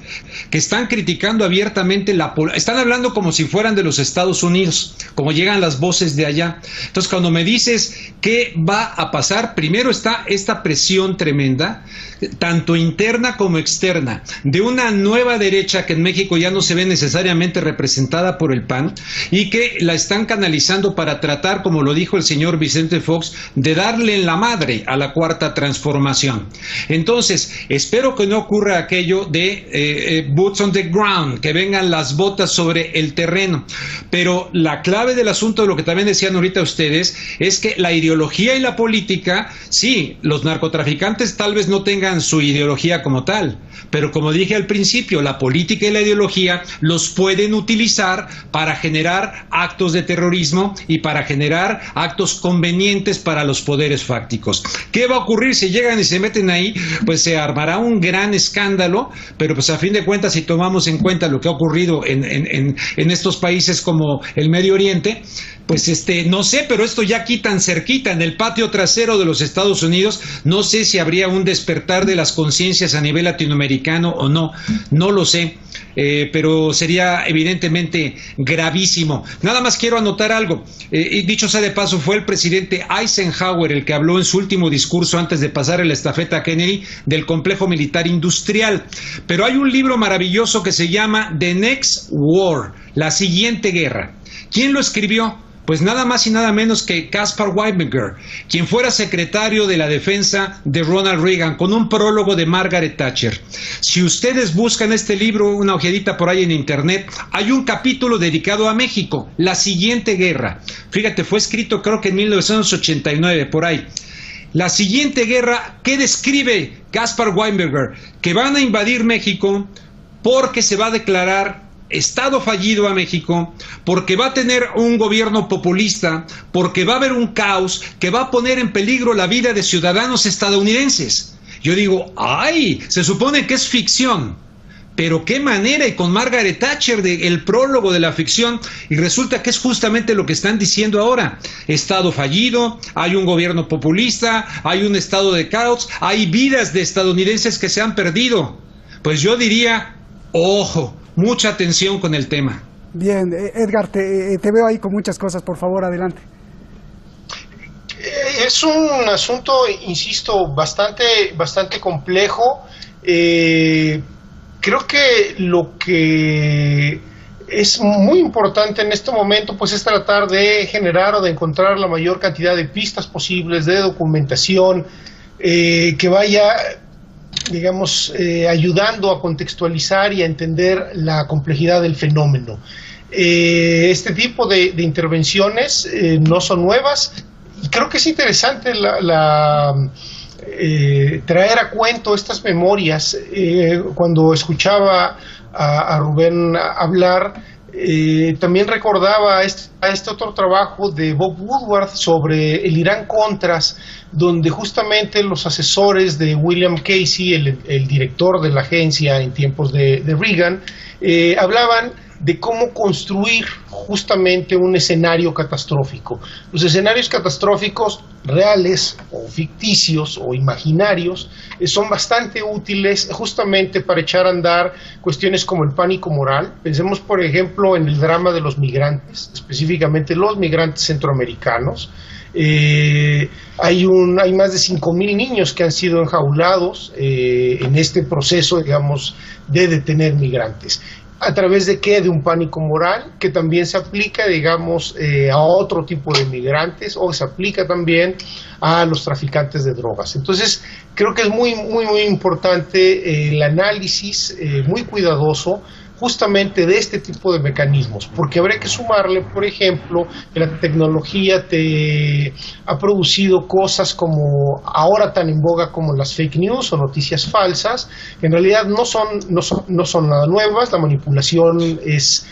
que están criticando abiertamente están hablando como si fueran de los Estados Unidos, como llegan las voces de allá. Entonces, cuando me dices qué va a pasar, primero está esta presión tremenda, tanto interna como externa, de una nueva derecha que en México ya no se ve necesariamente representada por el PAN, y que la están canalizando para tratar, como lo dijo el señor Vicente Fox, de darle en la madre a la Cuarta Transformación. Entonces, espero que no ocurra aquello de boots on the ground, que vengan las botas sobre el terreno. Pero la clave del asunto, de lo que también decían ahorita ustedes, es que la ideología y la política, sí, los narcotraficantes tal vez no tengan su ideología como tal, pero como dije al principio, la política y la ideología los pueden utilizar para generar actos de terrorismo y para generar actos convenientes para los poderes fácticos. ¿Qué va a ocurrir si llegan y se meten ahí? Pues se armará un gran escándalo, pero pues a fin de cuentas, si tomamos en cuenta lo que ha ocurrido en estos países como el Medio Oriente, pues no sé, pero esto ya aquí tan cerquita, en el patio trasero de los Estados Unidos, no sé si habría un despertar de las conciencias a nivel latinoamericano o no, no lo sé. Pero sería evidentemente gravísimo. Nada más quiero anotar algo, y dicho sea de paso, fue el presidente Eisenhower el que habló en su último discurso antes de pasar la estafeta a Kennedy del complejo militar industrial, pero hay un libro maravilloso que se llama The Next War, la siguiente guerra. ¿Quién lo escribió? Pues nada más y nada menos que Caspar Weinberger, quien fuera secretario de la defensa de Ronald Reagan, con un prólogo de Margaret Thatcher. Si ustedes buscan este libro, una ojeadita por ahí en internet, hay un capítulo dedicado a México, la siguiente guerra. Fíjate, fue escrito creo que en 1989, por ahí. La siguiente guerra, ¿qué describe Caspar Weinberger? Que van a invadir México porque se va a declarar Estado fallido a México, porque va a tener un gobierno populista, porque va a haber un caos que va a poner en peligro la vida de ciudadanos estadounidenses. Yo digo, ¡ay! Se supone que es ficción, pero qué manera, y con Margaret Thatcher el prólogo de la ficción, y resulta que es justamente lo que están diciendo ahora. Estado fallido, hay un gobierno populista, hay un estado de caos, hay vidas de estadounidenses que se han perdido. Pues yo diría, ojo, mucha atención con el tema. Bien, Edgar, te veo ahí con muchas cosas, por favor, adelante. Es un asunto, insisto, bastante complejo. Creo que lo que es muy importante en este momento pues es tratar de generar o de encontrar la mayor cantidad de pistas posibles, de documentación, que vaya, digamos, ayudando a contextualizar y a entender la complejidad del fenómeno. Este tipo de intervenciones no son nuevas, y creo que es interesante traer a cuento estas memorias. Cuando escuchaba a Rubén hablar, también recordaba a este otro trabajo de Bob Woodward sobre el Irán-Contras, donde justamente los asesores de William Casey, el director de la agencia en tiempos de Reagan, hablaban de cómo construir justamente un escenario catastrófico. Los escenarios catastróficos reales o ficticios o imaginarios son bastante útiles justamente para echar a andar cuestiones como el pánico moral. Pensemos, por ejemplo, en el drama de los migrantes, específicamente los migrantes centroamericanos. Hay más de 5,000 niños que han sido enjaulados en este proceso, digamos, de detener migrantes. ¿A través de qué? De un pánico moral que también se aplica, digamos, a otro tipo de migrantes, o se aplica también a los traficantes de drogas. Entonces, creo que es muy importante el análisis muy cuidadoso justamente de este tipo de mecanismos, porque habría que sumarle, por ejemplo, que la tecnología te ha producido cosas como ahora tan en boga como las fake news o noticias falsas, que en realidad no son nada nuevas. La manipulación es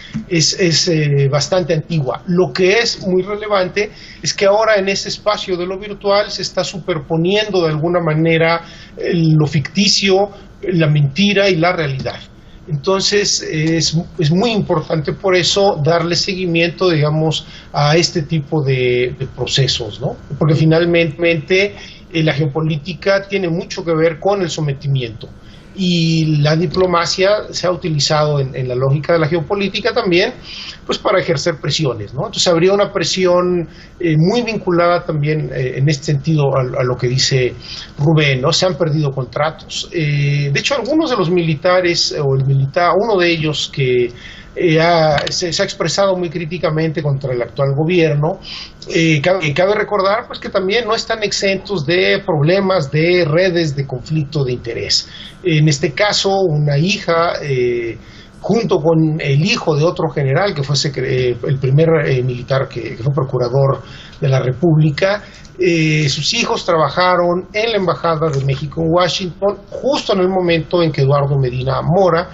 bastante antigua. Lo que es muy relevante es que ahora en ese espacio de lo virtual se está superponiendo de alguna manera lo ficticio, la mentira y la realidad. Entonces es muy importante por eso darle seguimiento, digamos, a este tipo de procesos, ¿no? Porque finalmente la geopolítica tiene mucho que ver con el sometimiento, y la diplomacia se ha utilizado en la lógica de la geopolítica también, pues para ejercer presiones, ¿no? Entonces habría una presión muy vinculada también en este sentido a lo que dice Rubén, ¿no? Se han perdido contratos. De hecho, algunos de los militares, uno de ellos que se ha expresado muy críticamente contra el actual gobierno. Cabe recordar pues que también no están exentos de problemas de redes de conflicto de interés. En este caso, una hija, junto con el hijo de otro general que fue el primer militar que fue procurador de la República, sus hijos trabajaron en la Embajada de México en Washington justo en el momento en que Eduardo Medina Mora,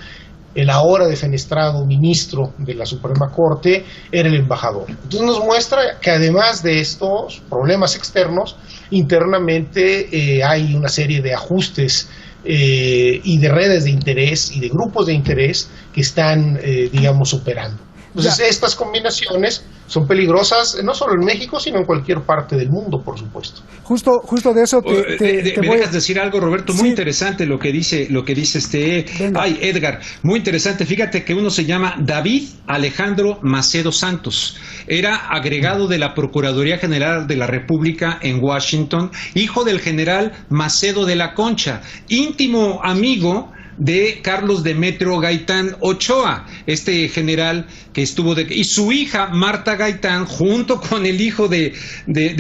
el ahora defenestrado ministro de la Suprema Corte, era el embajador. Entonces nos muestra que además de estos problemas externos, internamente hay una serie de ajustes y de redes de interés y de grupos de interés que están, digamos, operando. Entonces estas combinaciones son peligrosas no solo en México, sino en cualquier parte del mundo, por supuesto. Justo de eso ¿Me dejas decir algo, Roberto? Muy interesante lo que dice Edgar, muy interesante. Fíjate que uno se llama David Alejandro Macedo Santos, era agregado de la Procuraduría General de la República en Washington, hijo del general Macedo de la Concha, íntimo amigo de Carlos Demetrio Gaitán Ochoa, este general que estuvo y su hija Marta Gaitán, junto con el hijo de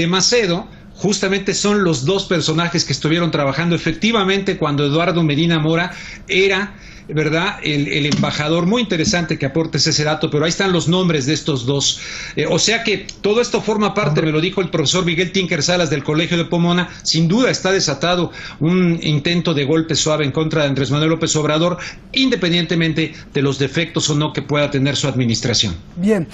Macedo, justamente son los dos personajes que estuvieron trabajando efectivamente cuando Eduardo Medina Mora era, ¿verdad?, el embajador. Muy interesante que aportes ese dato, pero ahí están los nombres de estos dos. O sea que todo esto forma parte, me lo dijo el profesor Miguel Tinker Salas del Colegio de Pomona, sin duda está desatado un intento de golpe suave en contra de Andrés Manuel López Obrador, independientemente de los defectos o no que pueda tener su administración. Bien,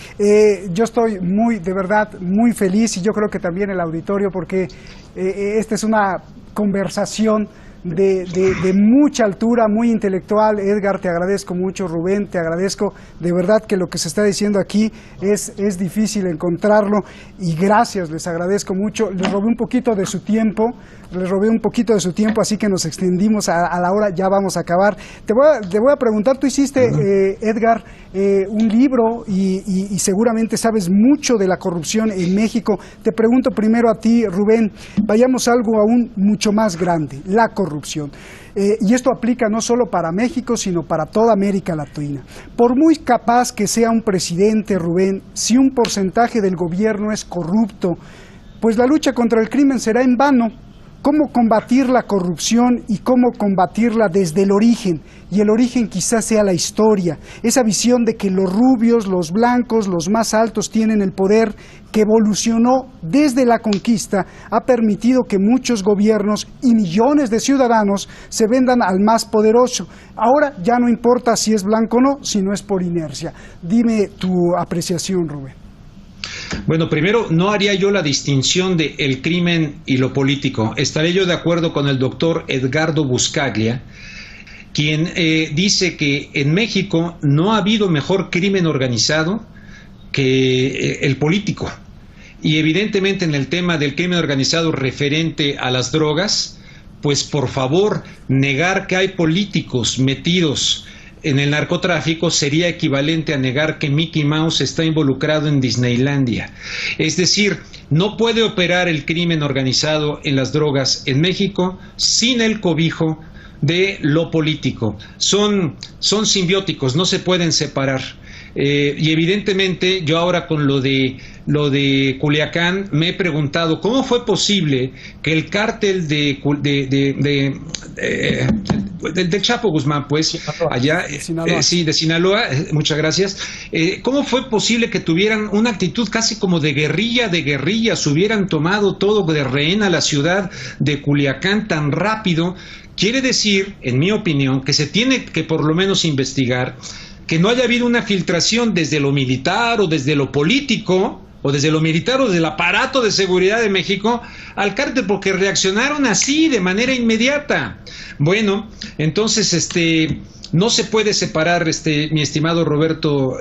yo estoy de verdad muy feliz, y yo creo que también el auditorio, porque esta es una conversación de mucha altura, muy intelectual. Edgar, te agradezco mucho. Rubén, te agradezco. De verdad que lo que se está diciendo aquí es difícil encontrarlo, y gracias, les agradezco mucho. Les robé un poquito de su tiempo, así que nos extendimos a la hora, ya vamos a acabar. Te voy a preguntar, tú hiciste, Edgar, un libro y seguramente sabes mucho de la corrupción en México. Te pregunto primero a ti, Rubén, vayamos a algo aún mucho más grande, la corrupción. Y esto aplica no solo para México, sino para toda América Latina. Por muy capaz que sea un presidente, Rubén, si un porcentaje del gobierno es corrupto, pues la lucha contra el crimen será en vano. ¿Cómo combatir la corrupción y cómo combatirla desde el origen? Y el origen quizás sea la historia, esa visión de que los rubios, los blancos, los más altos tienen el poder, que evolucionó desde la conquista, ha permitido que muchos gobiernos y millones de ciudadanos se vendan al más poderoso. Ahora ya no importa si es blanco o no, sino es por inercia. Dime tu apreciación, Rubén. Bueno, primero, no haría yo la distinción de el crimen y lo político. Estaré yo de acuerdo con el doctor Edgardo Buscaglia, quien dice que en México no ha habido mejor crimen organizado que el político. Y evidentemente en el tema del crimen organizado referente a las drogas, pues por favor, negar que hay políticos metidos en el narcotráfico sería equivalente a negar que Mickey Mouse está involucrado en Disneylandia. Es decir, no puede operar el crimen organizado en las drogas en México sin el cobijo de lo político. Son simbióticos, no se pueden separar. Y evidentemente yo ahora con lo de Culiacán me he preguntado cómo fue posible que el cártel del Chapo Guzmán, pues, allá, de Sinaloa, muchas gracias, ¿cómo fue posible que tuvieran una actitud casi como de guerrillas, hubieran tomado todo de rehén a la ciudad de Culiacán tan rápido? Quiere decir, en mi opinión, que se tiene que por lo menos investigar que no haya habido una filtración desde lo militar o desde lo político, o desde lo militar o desde el aparato de seguridad de México al cártel, porque reaccionaron así de manera inmediata. Bueno, entonces no se puede separar, mi estimado Roberto,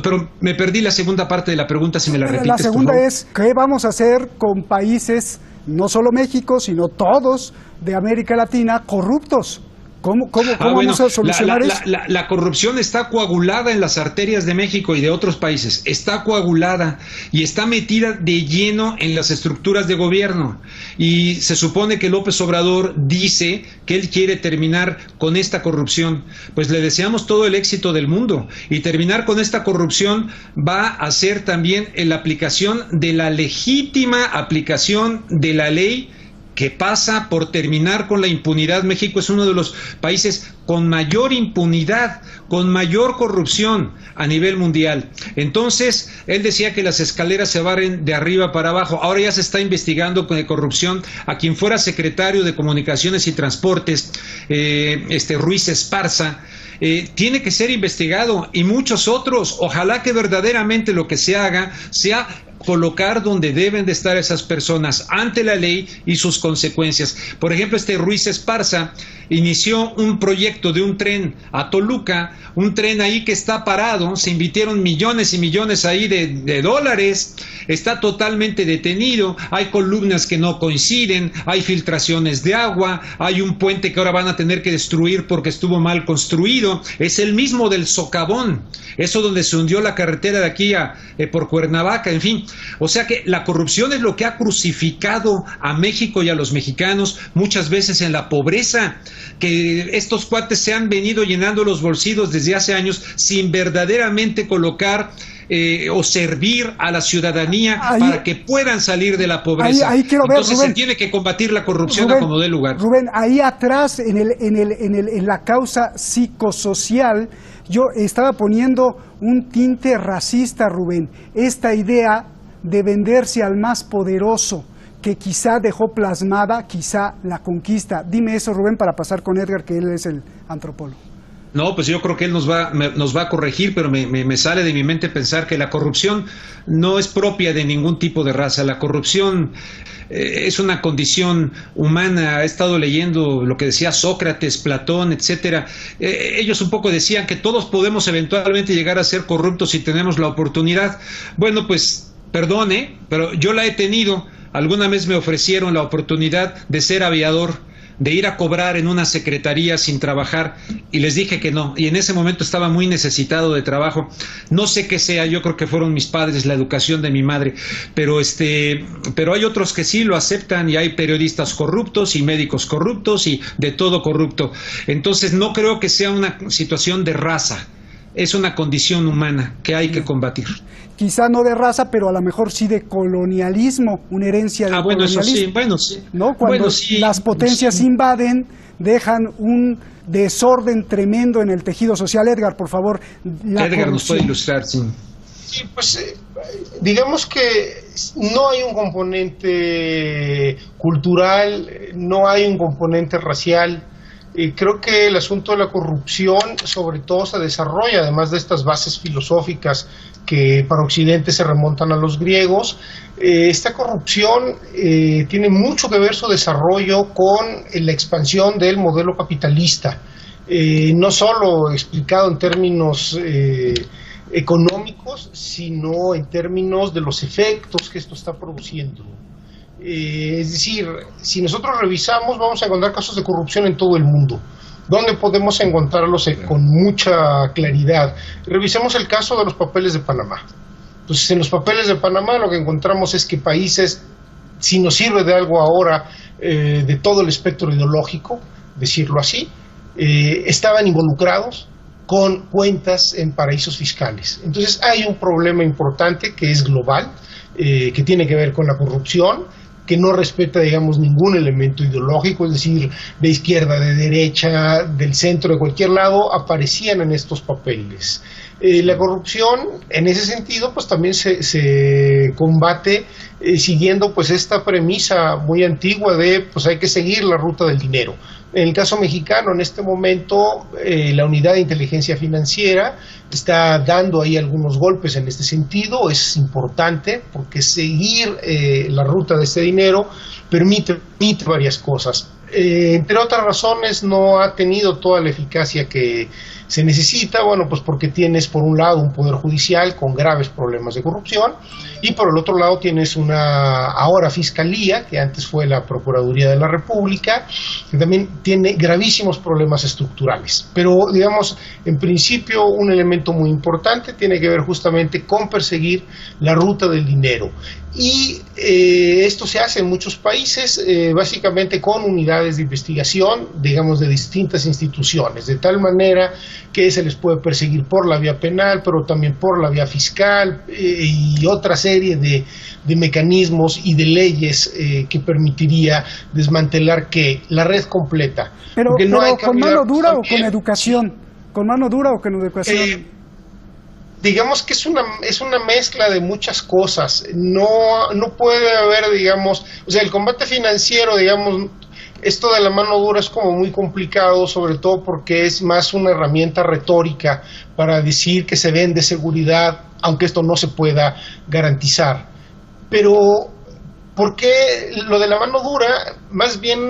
pero me perdí la segunda parte de la pregunta, si me la repites. La segunda es, ¿qué vamos a hacer con países, no solo México, sino todos de América Latina, corruptos? ¿Cómo vamos a solucionar eso? La corrupción está coagulada en las arterias de México y de otros países, está coagulada y está metida de lleno en las estructuras de gobierno, y se supone que López Obrador dice que él quiere terminar con esta corrupción. Pues le deseamos todo el éxito del mundo, y terminar con esta corrupción va a ser también en la aplicación de la legítima aplicación de la ley, que pasa por terminar con la impunidad. México es uno de los países con mayor impunidad, con mayor corrupción a nivel mundial. Entonces, él decía que las escaleras se barren de arriba para abajo. Ahora ya se está investigando con corrupción a quien fuera secretario de Comunicaciones y Transportes, Ruiz Esparza. Tiene que ser investigado, y muchos otros. Ojalá que verdaderamente lo que se haga sea colocar donde deben de estar esas personas ante la ley y sus consecuencias. Por ejemplo, Ruiz Esparza inició un proyecto de un tren a Toluca, un tren ahí que está parado, se invirtieron millones y millones ahí de dólares, está totalmente detenido, hay columnas que no coinciden, hay filtraciones de agua, hay un puente que ahora van a tener que destruir porque estuvo mal construido, es el mismo del socavón, eso donde se hundió la carretera de aquí por Cuernavaca, en fin. O sea que la corrupción es lo que ha crucificado a México y a los mexicanos muchas veces en la pobreza, que estos cuates se han venido llenando los bolsillos desde hace años sin verdaderamente colocar o servir a la ciudadanía para que puedan salir de la pobreza. Ahí quiero ver, entonces, Rubén, se tiene que combatir la corrupción a como dé lugar. Rubén, ahí atrás en la causa psicosocial, yo estaba poniendo un tinte racista, Rubén, esta idea de venderse al más poderoso, que quizá dejó plasmada, quizá la conquista. Dime eso, Rubén, para pasar con Edgar, que él es el antropólogo. No, pues yo creo que él nos va a corregir, pero me sale de mi mente pensar que la corrupción no es propia de ningún tipo de raza. La corrupción es una condición humana. He estado leyendo lo que decía Sócrates, Platón, etcétera. Ellos un poco decían que todos podemos eventualmente llegar a ser corruptos si tenemos la oportunidad. Bueno, pues perdone, pero yo la he tenido. Alguna vez me ofrecieron la oportunidad de ser aviador, de ir a cobrar en una secretaría sin trabajar, y les dije que no, y en ese momento estaba muy necesitado de trabajo. No sé qué sea, yo creo que fueron mis padres, la educación de mi madre, pero hay otros que sí lo aceptan, y hay periodistas corruptos y médicos corruptos y de todo corrupto. Entonces no creo que sea una situación de raza, es una condición humana que hay que combatir. Quizá no de raza, pero a lo mejor sí de colonialismo, una herencia de colonialismo. Bueno, sí. ¿No? Cuando las potencias invaden, dejan un desorden tremendo en el tejido social. Edgar, por favor. Edgar nos puede ilustrar, sí. Sí, pues digamos que no hay un componente cultural, no hay un componente racial. Creo que el asunto de la corrupción sobre todo se desarrolla, además de estas bases filosóficas que para Occidente se remontan a los griegos. Esta corrupción tiene mucho que ver su desarrollo con la expansión del modelo capitalista, no solo explicado en términos económicos, sino en términos de los efectos que esto está produciendo. Es decir, si nosotros revisamos, vamos a encontrar casos de corrupción en todo el mundo. ¿Dónde podemos encontrarlos con mucha claridad? Revisemos el caso de los papeles de Panamá. Entonces, en los papeles de Panamá lo que encontramos es que países, si nos sirve de algo ahora, de todo el espectro ideológico, decirlo así, estaban involucrados con cuentas en paraísos fiscales. Entonces hay un problema importante que es global, que tiene que ver con la corrupción, que no respeta, digamos, ningún elemento ideológico, es decir, de izquierda, de derecha, del centro, de cualquier lado, aparecían en estos papeles. La corrupción, en ese sentido, pues también se combate siguiendo pues esta premisa muy antigua de pues hay que seguir la ruta del dinero. En el caso mexicano, en este momento, la Unidad de Inteligencia Financiera está dando ahí algunos golpes en este sentido. Es importante porque seguir la ruta de este dinero permite varias cosas. Entre otras razones, no ha tenido toda la eficacia que se necesita, bueno, pues porque tienes por un lado un poder judicial con graves problemas de corrupción y por el otro lado tienes una ahora fiscalía, que antes fue la Procuraduría de la República, que también tiene gravísimos problemas estructurales. Pero, digamos, en principio un elemento muy importante tiene que ver justamente con perseguir la ruta del dinero. Y esto se hace en muchos países, básicamente con unidades de investigación, digamos, de distintas instituciones, de tal manera que se les puede perseguir por la vía penal, pero también por la vía fiscal y otra serie de mecanismos y de leyes que permitiría desmantelar que la red completa. Pero ¿con mano dura o con educación? ¿Con mano dura o con educación? Digamos que es una mezcla de muchas cosas. No puede haber, digamos, o sea, el combate financiero, digamos, esto de la mano dura es como muy complicado, sobre todo porque es más una herramienta retórica para decir que se vende seguridad, aunque esto no se pueda garantizar. Pero, ¿por qué lo de la mano dura? Más bien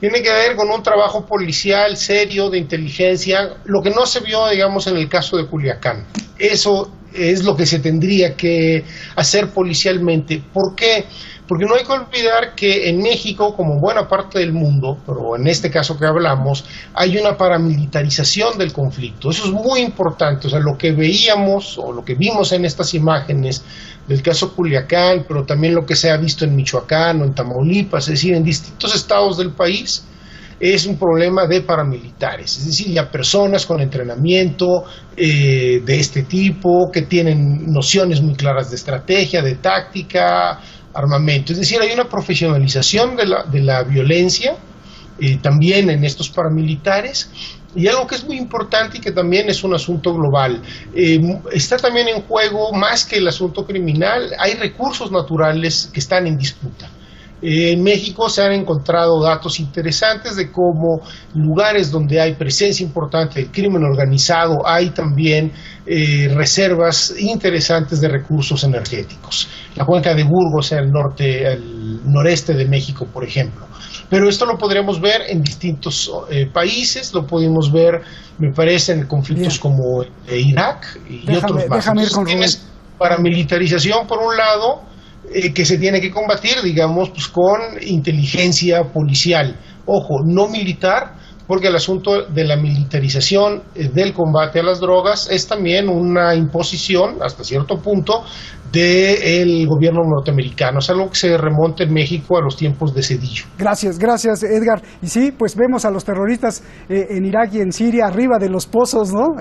tiene que ver con un trabajo policial serio, de inteligencia, lo que no se vio, digamos, en el caso de Culiacán. Eso es lo que se tendría que hacer policialmente. ¿Por qué? Porque no hay que olvidar que en México, como en buena parte del mundo, pero en este caso que hablamos, hay una paramilitarización del conflicto. Eso es muy importante. O sea, lo que veíamos o lo que vimos en estas imágenes del caso Culiacán, pero también lo que se ha visto en Michoacán o en Tamaulipas, es decir, en distintos estados del país, es un problema de paramilitares, es decir, ya personas con entrenamiento de este tipo, que tienen nociones muy claras de estrategia, de táctica, armamento. Es decir, hay una profesionalización de la violencia también en estos paramilitares. Y algo que es muy importante y que también es un asunto global, está también en juego, más que el asunto criminal, hay recursos naturales que están en disputa. En México se han encontrado datos interesantes de cómo lugares donde hay presencia importante del crimen organizado hay también reservas interesantes de recursos energéticos. La cuenca de Burgos, el noreste de México, por ejemplo. Pero esto lo podríamos ver en distintos países, lo pudimos ver, me parece, en conflictos como Irak y otros más. Déjame ir con Rubén. Paramilitarización, por un lado, que se tiene que combatir, digamos, pues con inteligencia policial. Ojo, no militar, porque el asunto de la militarización del combate a las drogas es también una imposición, hasta cierto punto, del gobierno norteamericano. Es algo que se remonta en México a los tiempos de Cedillo. Gracias, Edgar. Y sí, pues vemos a los terroristas en Irak y en Siria arriba de los pozos, ¿no?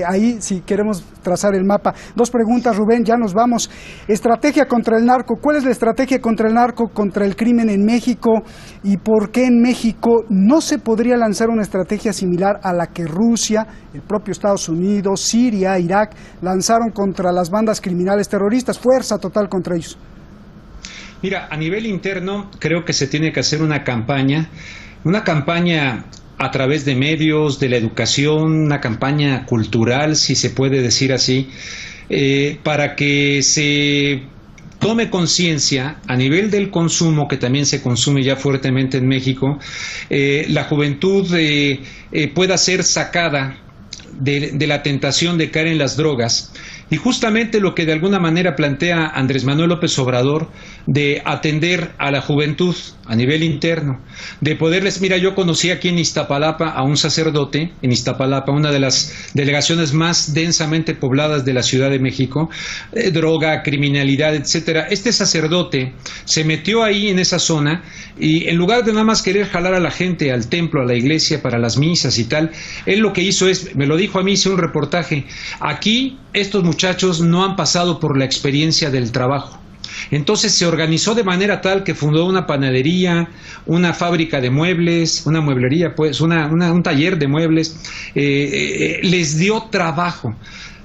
Ahí si queremos trazar el mapa. Dos preguntas, Rubén, ya nos vamos. Estrategia contra el narco. ¿Cuál es la estrategia contra el narco, contra el crimen en México? ¿Y por qué en México no se podría lanzar una estrategia similar a la que Rusia, el propio Estados Unidos, Siria, Irak lanzaron contra las bandas criminales terroristas? Fuerza total contra ellos. Mira, a nivel interno creo que se tiene que hacer una campaña a través de medios, de la educación, una campaña cultural, si se puede decir así, para que se tome conciencia a nivel del consumo, que también se consume ya fuertemente en México, la juventud pueda ser sacada de la tentación de caer en las drogas. Y justamente lo que de alguna manera plantea Andrés Manuel López Obrador, de atender a la juventud a nivel interno, de poderles, mira, yo conocí aquí en Iztapalapa a un sacerdote, en Iztapalapa, una de las delegaciones más densamente pobladas de la Ciudad de México, droga, criminalidad, etcétera. Este sacerdote se metió ahí en esa zona y en lugar de nada más querer jalar a la gente al templo, a la iglesia, para las misas y tal, él lo que hizo es, me lo dijo a mí, hice un reportaje, aquí estos muchachos no han pasado por la experiencia del trabajo. Entonces se organizó de manera tal que fundó una panadería, una fábrica de muebles, una mueblería, pues, un taller de muebles, les dio trabajo.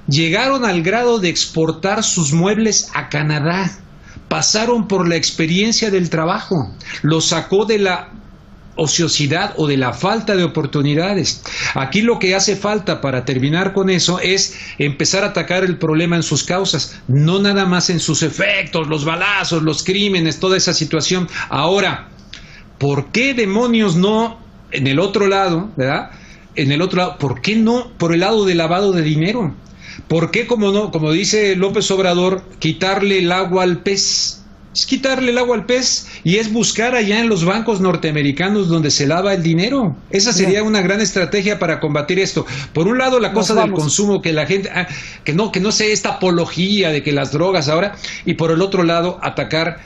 Llegaron al grado de exportar sus muebles a Canadá, pasaron por la experiencia del trabajo, los sacó de la ociosidad o de la falta de oportunidades. Aquí lo que hace falta para terminar con eso es empezar a atacar el problema en sus causas, no nada más en sus efectos, los balazos, los crímenes, toda esa situación. Ahora, ¿por qué demonios no en el otro lado, verdad? En el otro lado, ¿por qué no por el lado del lavado de dinero? ¿Por qué, como dice López Obrador, quitarle el agua al pez? Es quitarle el agua al pez y es buscar allá en los bancos norteamericanos donde se lava el dinero. Esa sería una gran estrategia para combatir esto. Por un lado, la cosa del consumo, que la gente, que no sea esta apología de que las drogas ahora, y por el otro lado, atacar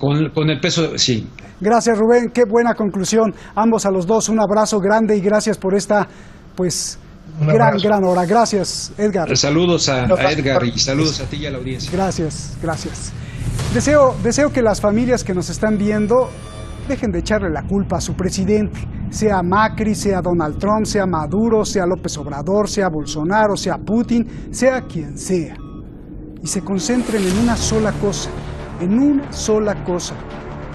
con el peso. Sí. Gracias, Rubén. Qué buena conclusión. Ambos a los dos, un abrazo grande y gracias por esta, pues, gran hora. Gracias, Edgar. Saludos a Edgar y saludos a ti y a la audiencia. Gracias. Deseo que las familias que nos están viendo dejen de echarle la culpa a su presidente, sea Macri, sea Donald Trump, sea Maduro, sea López Obrador, sea Bolsonaro, sea Putin, sea quien sea, y se concentren en una sola cosa,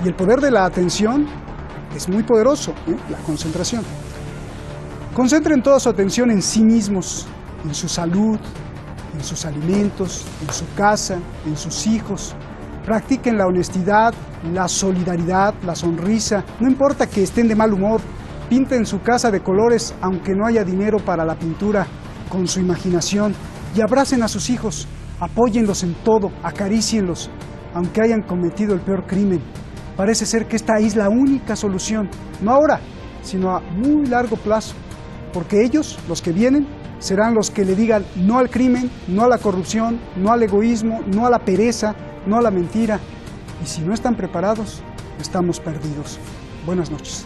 y el poder de la atención es muy poderoso, la concentración. Concentren toda su atención en sí mismos, en su salud, en sus alimentos, en su casa, en sus hijos. Practiquen la honestidad, la solidaridad, la sonrisa. No importa que estén de mal humor. Pinten su casa de colores, aunque no haya dinero para la pintura, con su imaginación. Y abracen a sus hijos. Apóyenlos en todo, acarícienlos, aunque hayan cometido el peor crimen. Parece ser que esta es la única solución. No ahora, sino a muy largo plazo. Porque ellos, los que vienen, serán los que le digan no al crimen, no a la corrupción, no al egoísmo, no a la pereza, no a la mentira. Y si no están preparados, estamos perdidos. Buenas noches.